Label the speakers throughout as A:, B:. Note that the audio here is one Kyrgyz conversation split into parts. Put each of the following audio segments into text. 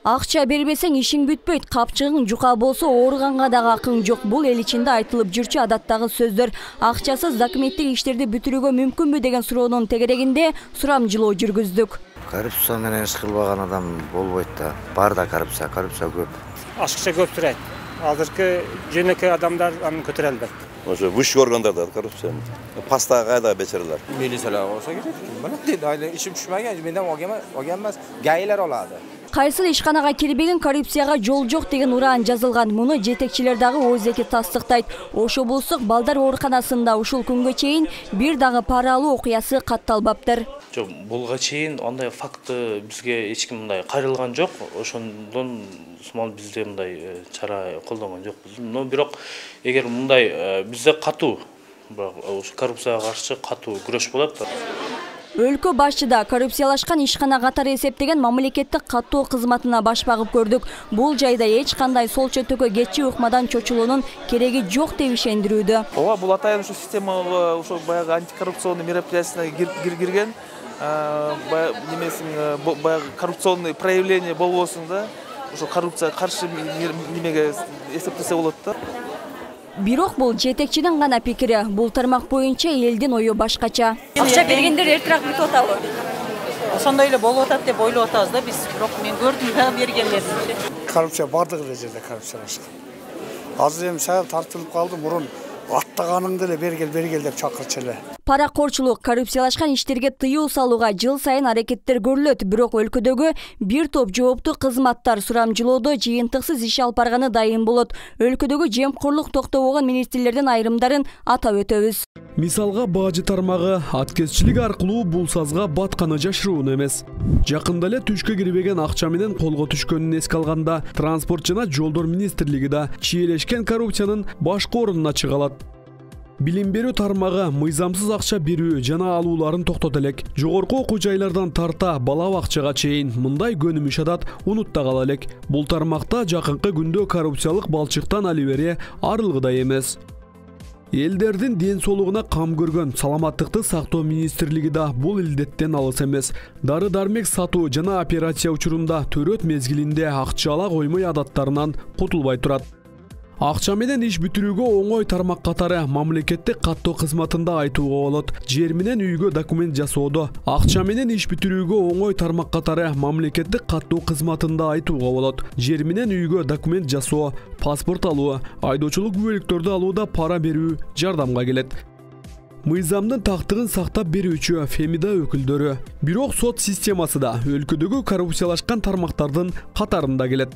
A: Акча бербесең ишиң бүтпөйт, капчыгың жука болсо ооруганга дагы акың жок. Бул эл ичинде айтылып жүрчү адаттагы сөздөр. Акчасыз документтик иштерди бүтүрүүгө мүмкүнбү деген суроонун тегерегинде сурамжылоо жүргүздүк.
B: Коррупция менен иш кылбаган адам болбойт да. Бар да коррупция көп.
C: Ашыкча көп турат. Азыркы жөнөкөй адамдар аны көтөрө албайт.
D: Ошо высший органдарда коррупция. Паста кайда бечерилер.
E: Милициялар болсо керек. Мына ишим түшмөгөн, менден оген эмес, гайлер алады.
A: Кайсыл ишканага кирбеген коррупцияга жол жок деген ураан жазылган. Муну жетекчилер дагы ооздеки тастыктайт. Ошо болсок балдар ооруканасында ушул күнгө чейин бир дагы пара алуу окуясы катталбаптыр.
F: Жок, булга чейин андай факты бизге эч ким мындай кайрылган жок. Ошондон сумал бизде мындай чара колдонгон жокпуз. Но бирок эгер мындай бизде катуу, ушу коррупцияга каршы катуу күрөш болот.
A: Өлкө башчыда коррупциялашкан ишкана катары эсептеген мамлекеттик каттоо кызматына баш багып көрдүк. Бул жайда эч кандай сол чөтөккө кетчи ыкмадан чочулуунун кереги жок деп ишендирүүдө.
G: Ооба, бул атайын ушу системага, ушу баягы антикоррупционный мероприятиясына кирген, баягы коррупционный проявление болбосун да, ушу коррупция каршы немеге эсептесе болот да.
A: Бирок бул жетекчинин гана пикири. Бул тармак боюнча элдин ою башкача.
H: Акча бергендер эртирээк бүтүп атабы? Ошондой эле болуп атат деп ойлоп атабыз да биз. Бирок мен көрдүм да бергендерди.
I: Коррупция бардыгы эле жерде коррупциялашкан. Азыр эми сабап тартылып калды, мурун аттаганыңды эле бергел деп чакырчу эле.
A: Паракорчулук, коррупциялашкан иштерге тыюу салууга жыл сайын аракеттер көрүлөт. Бирок өлкөдөгү бир топ жооптуу кызматтар сурамжылоодо жыйынтыксыз иш алып барганы дайым болот. Өлкөдөгү жемкорлук токтобогон министрлердин айрымдарын атап өтөбүз.
J: Мисалга бажы тармагы аткезчилик аркылуу бул сазга батканы жашыруун эмес. Жакында эле түшкө кирбеген акча менен колго түшкөнүн эске алганда транспорт жана жолдор министрлиги да чиелешкен коррупциянын башкы ордуна чыга алат. Билим берүү тармагы мыйзамсыз акча берүү жана алууларын токтото элек. Жогорку окуу жайлардан тарта бала бакчага чейин мындай көнүмүш адат унутта кала элек. Бул тармакта жакынкы күндө коррупциялык балчыктан али бере арылгыдай эмес. Элдердин ден соолугуна кам көргөн саламаттыкты сактоо министрлиги да бул илдеттен алыс эмес. Дары-дармек сатуу жана операция учурунда төрөт мезгилинде акча ала коймой адаттарынан кутулбай турат. Акча менен иш бүтүрүүгө оңой тармак катары мамлекеттик каттоо кызматында айтууга болот. Жер менен үйгө документ жасоодо. Акча менен иш бүтүрүүгө оңой тармак катары мамлекеттик каттоо кызматында айтууга болот. Жер менен үйгө документ жасоо, паспорт алуу, айдоочулук күбөлүктөрдү алууда пара берүү жардамга келет. Мыйзамдын тактыгын сактап берүүчү Фемида өкүлдөрү. Бирок сот системасы да өлкөдөгү коррупциялашкан тармактардын катарында келет.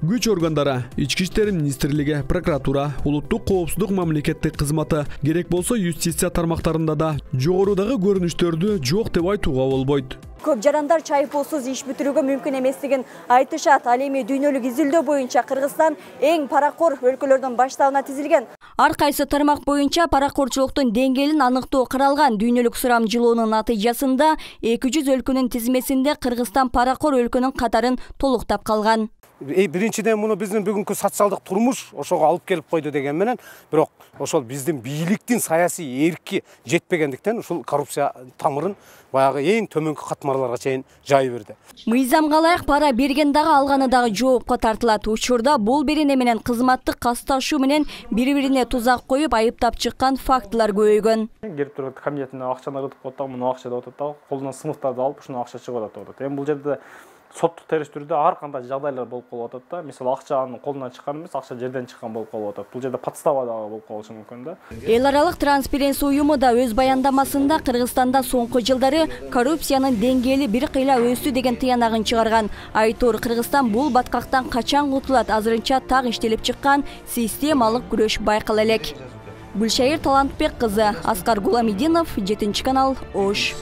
J: Күч органдары, Ички иштер министрлиги, прокуратура, улуттук коопсуздук мамлекеттик кызматы, керек болсо юстиция тармактарында да жогорудагы көрүнүштөрдү жок деп айтууга болбойт.
A: Көп жарандар чайпоосуз иш бүтүрүүгө мүмкүн эместигин айтышат. Ал эми дүйнөлүк изилдөө боюнча Кыргызстан эң паракор өлкөлөрдүн баштабына тизилген. Ар кайсы тармак боюнча паракорчулуктун деңгээлин аныктоо каралган. Дүйнөлүк сурамжылоонун натыйжасында 200 өлкөнүн тизмесинде Кыргызстан паракор өлкөнүн катарын толуктап калган.
C: Биринчиден муну биздин бүгүнкү социалдык турмуш ошого алып келип койду деген менен, бирок ошол биздин бийликтин саясий эрки жетпегендиктен ушул коррупция тамырын баягы эң төмөнкү катмарларга чейин жайып берди.
A: Мыйзамга ылайык пара берген дагы алганы дагы жоопко тартылат. Учурда бул берене менен кызматтык касташуу менен бири-бирине тузак коюп айыптап чыккан фактылар көбөйгөн.
G: Келип турат комитетине акчаны кытып коет дагы, муну акча деп атат дагы, колунан сыныктарды алып ушуну акча чыгып атат деп атат. Эми бул жерде соттук териштирүүдө ар кандай жагдайлар болуп калып атат да. Мисалы акчанын колунан чыккан эмес, акча жерден чыккан болуп калып атат. Бул жерде подстава дагы болуп калышы мүмкүн да.
A: Эл аралык Transparency уюму да өз баяндамасында Кыргызстанда соңку жылдары коррупциянын деңгээли бир кыйла өстү деген тыянагын чыгарган. Айтор Кыргызстан бул баткактан качан кутулат, азырынча так иштелип чыккан системалык күрөш байкала элек. Гүлшайыр Талантбек кызы, Аскар Гуламидинов, 7 канал, Ош.